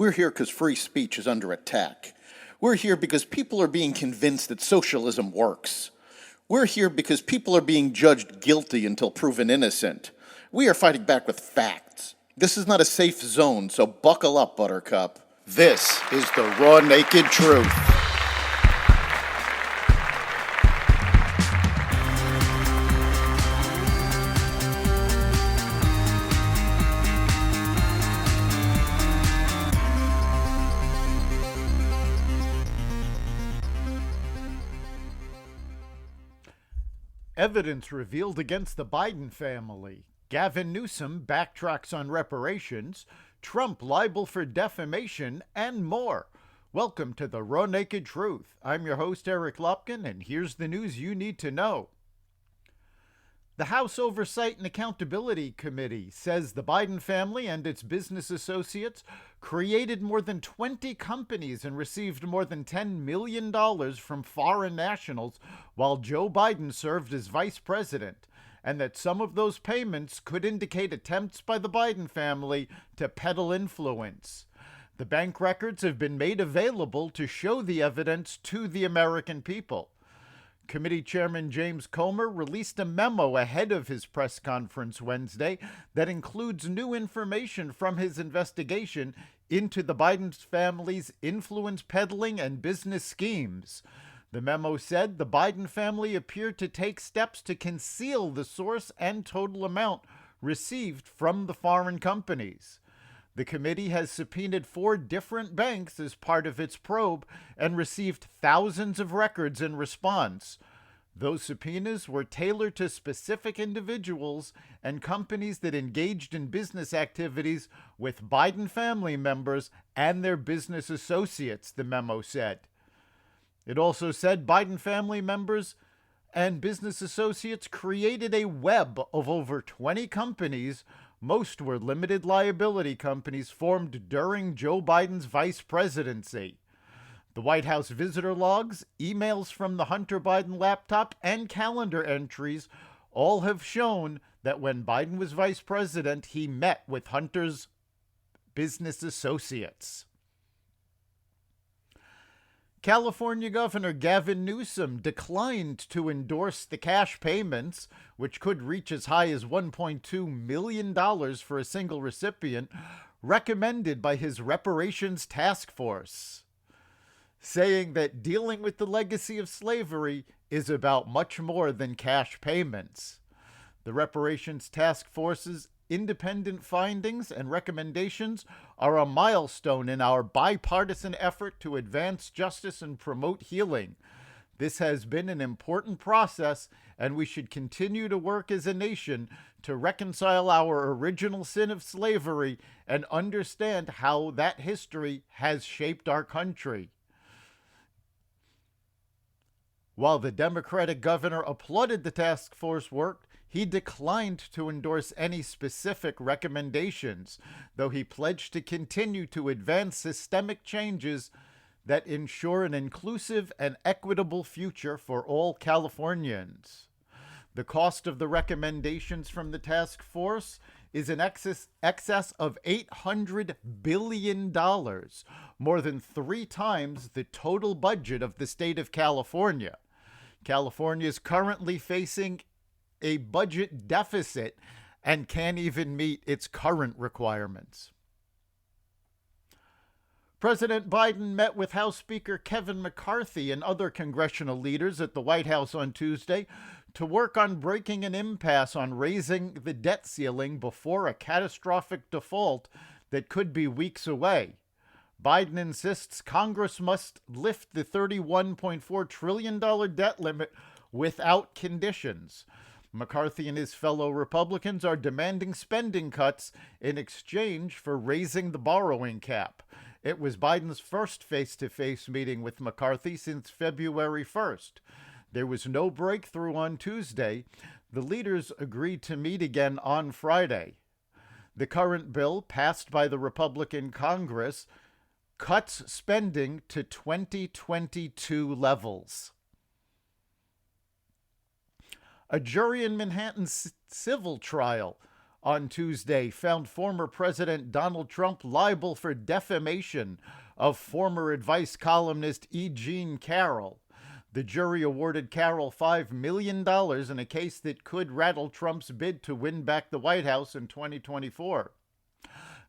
We're here because free speech is under attack. We're here because people are being convinced that socialism works. We're here because people are being judged guilty until proven innocent. We are fighting back with facts. This is not a safe zone, so buckle up, Buttercup. This is the raw, naked truth. Evidence revealed against the Biden family. Gavin Newsom backtracks on reparations. Trump liable for defamation, and more. Welcome to the Raw Naked Truth. I'm your host, Eric Lupkin, and here's the news you need to know. The House Oversight and Accountability Committee says the Biden family and its business associates created more than 20 companies and received more than $10 million from foreign nationals while Joe Biden served as vice president, and that some of those payments could indicate attempts by the Biden family to peddle influence. The bank records have been made available to show the evidence to the American people. Committee Chairman James Comer released a memo ahead of his press conference Wednesday that includes new information from his investigation into the Biden family's influence peddling and business schemes. The memo said the Biden family appeared to take steps to conceal the source and total amount received from the foreign companies. The committee has subpoenaed 4 different banks as part of its probe and received thousands of records in response. Those subpoenas were tailored to specific individuals and companies that engaged in business activities with Biden family members and their business associates, the memo said. It also said Biden family members and business associates created a web of over 20 companies. Most were limited liability companies formed during Joe Biden's vice presidency. The White House visitor logs, emails from the Hunter Biden laptop, and calendar entries all have shown that when Biden was vice president, he met with Hunter's business associates. California Governor Gavin Newsom declined to endorse the cash payments, which could reach as high as $1.2 million for a single recipient, recommended by his reparations task force, saying that dealing with the legacy of slavery is about much more than cash payments. The reparations task force's independent findings and recommendations are a milestone in our bipartisan effort to advance justice and promote healing. This has been an important process, and we should continue to work as a nation to reconcile our original sin of slavery and understand how that history has shaped our country. While the Democratic governor applauded the task force work, he declined to endorse any specific recommendations, though he pledged to continue to advance systemic changes that ensure an inclusive and equitable future for all Californians. The cost of the recommendations from the task force is in excess of $800 billion, more than 3 times the total budget of the state of California. California is currently facing a budget deficit and can't even meet its current requirements. President Biden met with House Speaker Kevin McCarthy and other congressional leaders at the White House on Tuesday to work on breaking an impasse on raising the debt ceiling before a catastrophic default that could be weeks away. Biden insists Congress must lift the $31.4 trillion debt limit without conditions. McCarthy and his fellow Republicans are demanding spending cuts in exchange for raising the borrowing cap. It was Biden's first face-to-face meeting with McCarthy since February 1st. There was no breakthrough on Tuesday. The leaders agreed to meet again on Friday. The current bill, passed by the Republican Congress, cuts spending to 2022 levels. A jury in Manhattan's civil trial on Tuesday found former President Donald Trump liable for defamation of former advice columnist E. Jean Carroll. The jury awarded Carroll $5 million in a case that could rattle Trump's bid to win back the White House in 2024.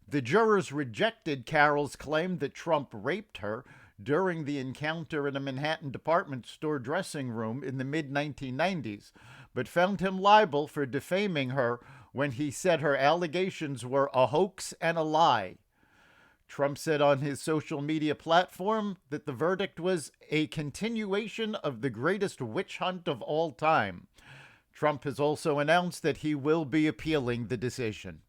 The jurors rejected Carroll's claim that Trump raped her during the encounter in a Manhattan department store dressing room in the mid-1990s, but found him liable for defaming her when he said her allegations were a hoax and a lie. Trump said on his social media platform that the verdict was a continuation of the greatest witch hunt of all time. Trump has also announced that he will be appealing the decision.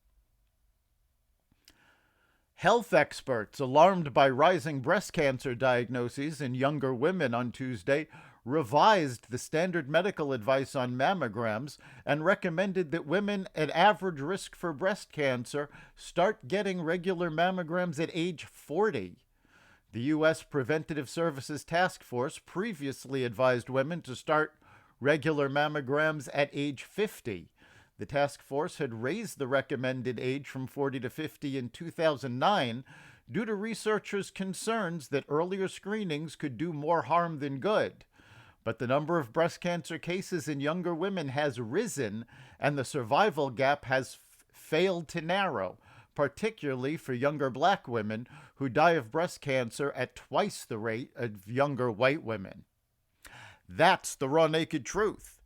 Health experts, alarmed by rising breast cancer diagnoses in younger women on Tuesday, revised the standard medical advice on mammograms and recommended that women at average risk for breast cancer start getting regular mammograms at age 40. The U.S. Preventative Services Task Force previously advised women to start regular mammograms at age 50. The task force had raised the recommended age from 40 to 50 in 2009 due to researchers' concerns that earlier screenings could do more harm than good. But the number of breast cancer cases in younger women has risen, and the survival gap has failed to narrow, particularly for younger black women who die of breast cancer at twice the rate of younger white women. That's the Raw Naked Truth.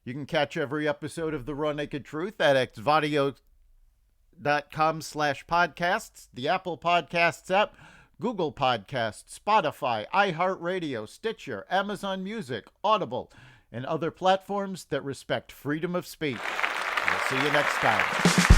You can catch every episode of The Raw Naked Truth at xvadio.com/podcasts, the Apple Podcasts app, Google Podcasts, Spotify, iHeartRadio, Stitcher, Amazon Music, Audible, and other platforms that respect freedom of speech. We'll see you next time.